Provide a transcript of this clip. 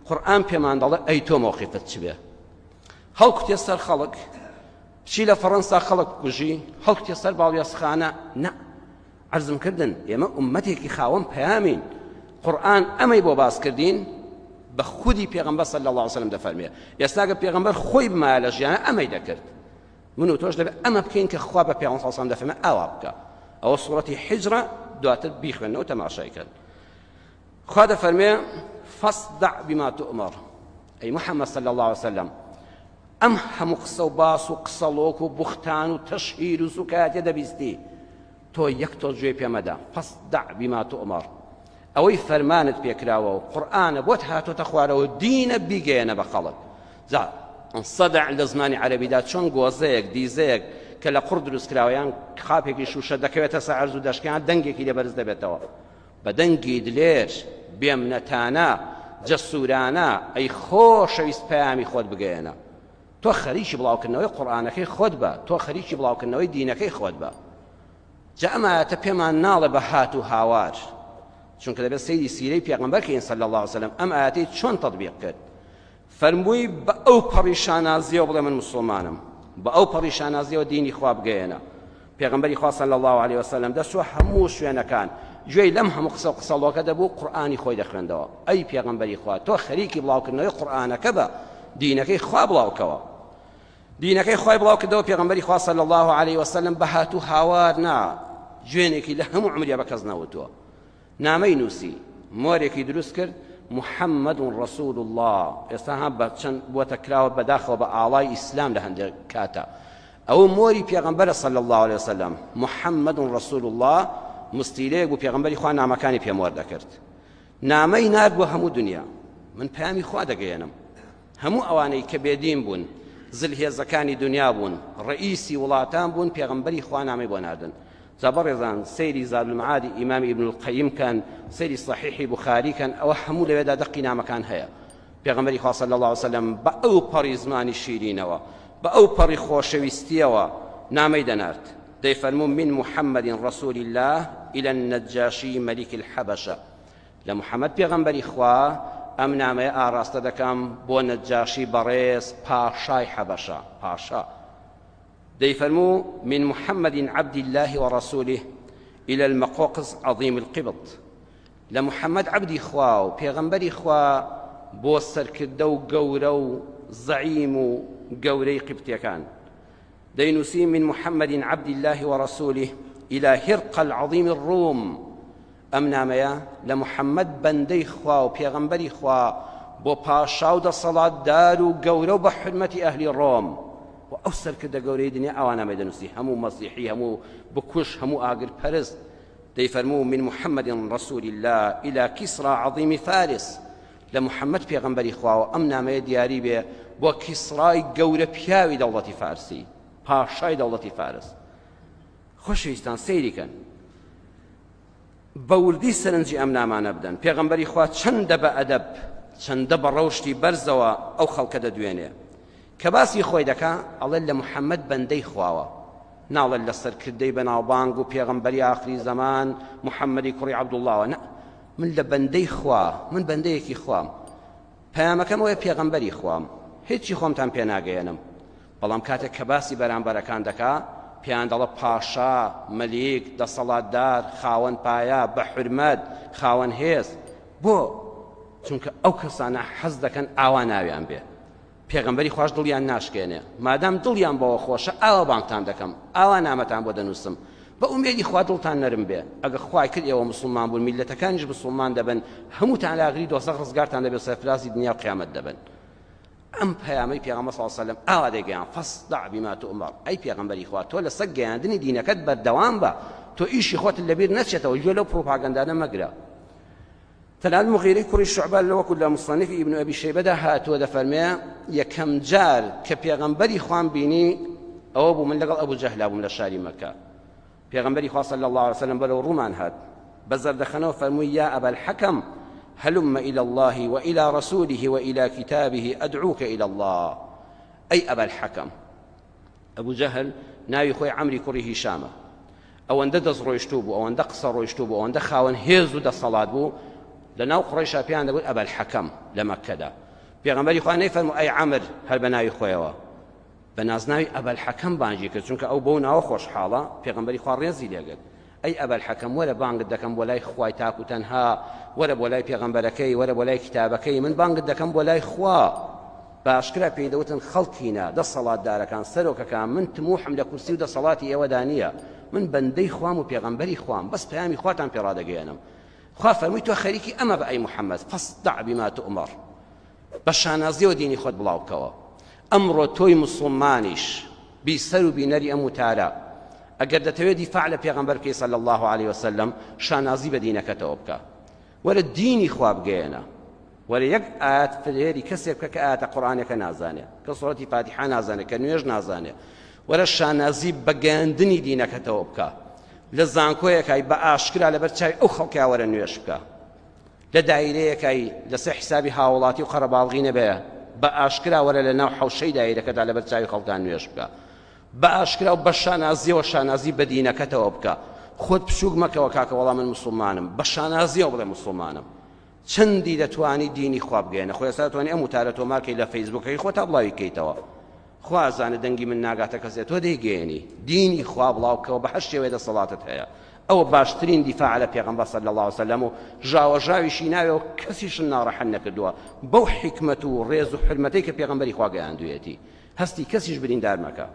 قورئان پێمان دەڵێ ئەی تۆ مۆقیفت چ بێ هەڵکوتێ سەر خەڵک بچی لە فەڕەنسا خەڵک بکوژی هەڵکوتێ سەر باڵیۆزخانە نە عەرزم کردن ئێمە ئوممەتێکی خاوەن پەیامین قورئان ئەمەی بۆ باس کردین بە خودی پێغەمبەر صلی الله علیه وسلم دەفەرمێ ئێستا ئەگەر پێغەمبەر خۆی بمایە لە ژیانە ئەمەی دەکرد من و تۆش دەبێت ئەمە بکەین کە خوا بە پێغەمبەر صلی الله علیه وسلم دەفەرمێ ئاوا بکە ئەوە سوورەتی حیجرە دواتر بیخوێنەوە تەماشایکەن خوا دەفەرمێ فاصدع بما تؤمر ئەی محەممەد صلی الله علیه وسلم ئەم هەموو قسە و باس و قسەڵۆک و بوختان و تەشهیر و سوکاتێ دەبیستی تۆ یەک تۆ گوێ پێمەدا فاصدع بما تؤمر ئەوەی فەرمانت پێکراوە و قورئانە بۆت هاتۆتە خوارەوە دینە بیگەیەنە بە خەڵک جا صدع لە زمانی عەرەبیدا چۆن گۆزەیەک دیزەیەک کە لە قوڕ دروستکراوەیان خاپێکی شوشە دەکەوێتە سەر عەرز و دەشکیان دەنگێکی لێبەرز دەبێتەوە بە دەنگی دلێر بێمنەتانە جەسوورانە ئەی خۆشەویست پەیامی خۆت بگەیەنە تۆ خەریکی بڵاوکردنەوەی قورئانەکەی خۆت بە تۆ خەریکی بڵاوکردنەوەی دینەکەی خۆت بە جا ئەم ئایەتە پێمان ناڵێ بە هات و هاوار چونکە دەبێت سەیری سیرەی پێغەمبەر کەین صلی الله علیه وسلم ئەم ئاەتەی چۆن تەطبیق کرد فەرمووی بە ئەو پەڕیشانازیەوە بڵێ من مسلمانم بە ئەو پەڕیشانازیەوە دینی خوا بگەیەنە پێغەمبەری خوا صلی الله علیه وسلم دەچووە هەموو شوێنەکان گوێی لەم هەموو قسە و قسەڵۆکە دەبوو قورئانی خۆی دەخوێندەوە ئەی پێغەمبەری خوا تۆ خەریکی بڵاوکردنەوەی قورئانەکە بە دینەکەی خوا بڵاوکەوە دینەکەی خوای بڵاو کردەوە پێغەمبەری خوا صلی الله علیه وسلم بە هات و هاوار نا گوێنێکی لە هەموو عمریە بە کەس نەوتووە نامەی نووسی مۆرێکی دروست کرد محەممەد ڕەسوول الله ئێستا هەم بە چەند بووەتە کراوە بەداخەوە بە ئاڵای ئیسلام لە هەندێک کاتە ئەو مۆری پێغەمبەرە صلی الله علیه وسلم محەممەد ڕەسوول الله مستیلەیەک بوو پێغەمبەری خوا نامەکانی پێم وەردەکرد نامەی نارد بۆ هەموو دنیا من پەیامی خوا دەگەیەنم هەموو ئەوانەی کە بێدین بوون زلهێزەکانی دنیا بوون ڕئیسی وڵاتان بوون پێغەمبەری خوا نامەی بۆ ناردن زابڕێزان سەیری زاد المعادی ئیمامی ابن القەیم کەن سەیری صحیحی بوخاری کەن ئەوە هەموو لەوێدا دەقی نامەکان هەیە پێغەمبەری خوا صلی الله علیه وسلم بە ئەو پەڕی زمانی شیرینەوە بە ئەو پەڕی خۆشەویستیەوە نامەی دەنارد دەیفەرموو من محەممەد ڕەسوول الله إلى النجاشي ملك الحبشة لمحمد پێغەمبەری خوا ئەم نامەیە ئاراستە دەکەم بۆ نەجاشی بەڕێز پاشای حەبەشە پاشا دەیفەرموو من محمد عبد الله ورسوله إلى المقوقس عظيم القبط لمحمد عبدی خوا و پێغەمبەری خوا بۆ سەرکردە و گەورە و زەعیم و گەورەی قبتیەکان دەینووسی من محمد عبد الله ورسوله إلى هرقل عظيم الروم ئەم نامەیە لە محەممەد بەندەی خوا و پێغەمبەری خوا بۆ پاشا و دەسەڵاتدار و گەورە و بە حرمەتی ئەهلی ڕۆم و ئەو سەرکردە گەورەی دنیا ئەوان نامەی دەنووسی هەموو مەسیحی هەموو بکوش هەموو ئاگر پەرست دەیفەرموو من محەممەد ڕەسوول الله إلى كسرى عظيم فارس لە محەممەد پێغەمبەری خواوە ئەم نامەیە دیاری بێ بۆ کیسڕای گەورە پیاوی دەوڵەتی فارسی پاشای دەوڵەتی فارس خۆشەویستان سەیریکەن بە وردی سەرنجی ئەم نامانە بدەن پێغەمبەری خوا چەندە بە ئەدەب چەندە بە ڕەوشی بەرزەوە ئەو خەڵکە دەدوێنێ کە باسی خۆی دەکا ئەڵێ لە محەممەد بەندەی خواوە ناڵێت لە سەرکردەی بەناوبانگ و پێغەمبەری ئاخری زەمان محەممەدی کوڕی عەبدوڵڵاوە نە من لە بەندەی خوا من بەندەیەکی خوام پەیامەکەم ئەوەیە پێغەمبەری خوام هیچی خۆمتان پێ ناگەیەنم بەڵام کاتێک کە باسی بەرامبەرەکان دەکا پێیان دەڵێ پاشا مەلیک دەسەڵاتدار خاوەن پایە بە حورمەت خاوەن هێز بۆ چونکە ئەو کەسانە حەز دەکەن ئاوا ناویان بێ پێغەمبەری خوش دڵیان ناشکێنێ مادام دڵیان بەوە خۆشە ئاوا بانگتان دەکەم ئاوا نامەتان بۆ دەنووسم بە ئومێدی خوا دڵتان نەرم بێ ئەگە خوای کرد ئێوە مسلمان بوون میلەتەکانیش مسلمان دەبن هەمووتان لاگری دۆزەق ڕزگارتان دەبێت سەرفراسی دنیا و قیامەت دەبن ئەم پەیامەی پێغەمبەر صلی الله علیه وسلم ئاوا دەیگەیان فاصدع بما تؤمر ئەی پێغەمبەری خوا تۆ لەسەر گەیاندنی دینەکەت بەردەوام بە تۆ ئیشی خۆت لەبیر نەچێتەوە گوێ لەو پرۆپاگەندانە مەگرە تەنانەت مغیرەی کوڕی شوعبە لەوەکو لە مصنفی ئیبن ئەبی شەیبەدا هاتووە دەفەرمێ یەکەم جار کە پێغەمبەری خوام بینی ئەوە بوو من لەگەڵ ئەبوو جەهلا بووم لە شاری مەکە پێغەمبەری خوا صلی الله علیه وسلم بەرەو ڕوومان هات بە زەردەخەنەوە فەرمووی یا ئەبا الحەکەم هلم إلى الله وإلى رسوله وإلى كتابه أدعوك إلى الله أي أبا الحكم أبو جهل ناوي خوي عمري كره هشامة أو أن دز رويشتوبو أو أن دقص رويشتوبو أو أن دخاون هيزو دا صلاة بو لەناو قڕیشا پێیان دەبوت ئەبەل حەکەم لە مەککەدا پێغەمبەری خوا نەیفەرموو ئەی عەمر هەر بە ناوی خۆیەوە بە نازناوی ئەبەل حەکەم بانگی کرد چونکە ئەو بەو ناوە خۆشحاڵە پێغەمبەری خوا ڕێزی لێگرت ئەی ئەبەل حەکەم وەرە بانگت دەکەم بۆ لای خوای تاک و تەنها وەرە بۆ لای پێغەمبەرەکەی وەرە بۆ لای کتابەکەی من بانگت دەکەم بۆ لای خوا باشکرا پێی دەوتن خەڵکینە دەسەڵاتدارەکان سەرۆکەکان من تموحم لە کورسی و دەسەڵاتی ئێوەدا نییە من بەندەی خوام و پێغەمبەری خوام بەس پەیامی خواتان پێ ڕادەگەیەنم خوا فەرمووی تۆ خەریکی ئەمە بە ئەی محەممەد فەصدع بما تؤمر بە شانازیەوە دینی خۆت بڵاو بکەوە ئەمڕۆ تۆی موسڵمانیش بیسەر و بینەری ئەم وتارە ئەگەر دەتەوێت دیفاع لە پێغەمبەر بکەی صلی الله عليه وسلم شانازی بە دینەکەتەوە بکە وەرە دینی خوا بگەیەنە وەرە یەک ئاەت فێری کەسێک بکە کە ئاەتە قورئانەکە نازانێت کە سوڕەتی فاتیحە نازانێت کە نوێژ نازانێت وەرە شانازی بە گەیاندنی دینەکەتەوە بکە لە زانکۆیەکای بە ئاشکرا لەبەر چاوی ئەو خەڵکیا وەرە نوێژ بکە لە دایرەیەکای لەسەر حسابی هاوڵاتی و قەرەباڵغی نەبێ بە ئاشکرا وەرە لە ناو حەوشەی دایرەکەدا لەبەر چاوی خەڵکان نوێژ بکە بە ئاشکرا و بە شانازیەوە شانازی بە دینەکەتەوە بکە خۆت پشوک مەکەوە کاکە وەڵام من موسڵمانم بە شانازیەوە بڵێ موسڵمانم چەندی دەتوانی دینی خوا بگەێنە خۆی ئێستا دەتوانی ئەم وتارە تۆمارکەی لە فەیسبووکەکەی خۆت تا بڵاوی بکەیتەوە خوا زانە دەنگی من ناگاتە کەسێت تۆ دەیگەێنی دینی خوا بڵاو بکەوە بە هەر شێوەیە دەسەڵاتت هەیە ئەوە باشترین دیفاع لە پێغەمبەر صلی الله عليه وسلم و ژاوەژاویشی ناوێ و کەسیشن ناڕەحەت نەکردووە بەو حیکمەت و ڕێز و حرمەتەی کە پێغەمبەری خوا گەیاندوویەتی هەستی کەسیش بریندار مەکە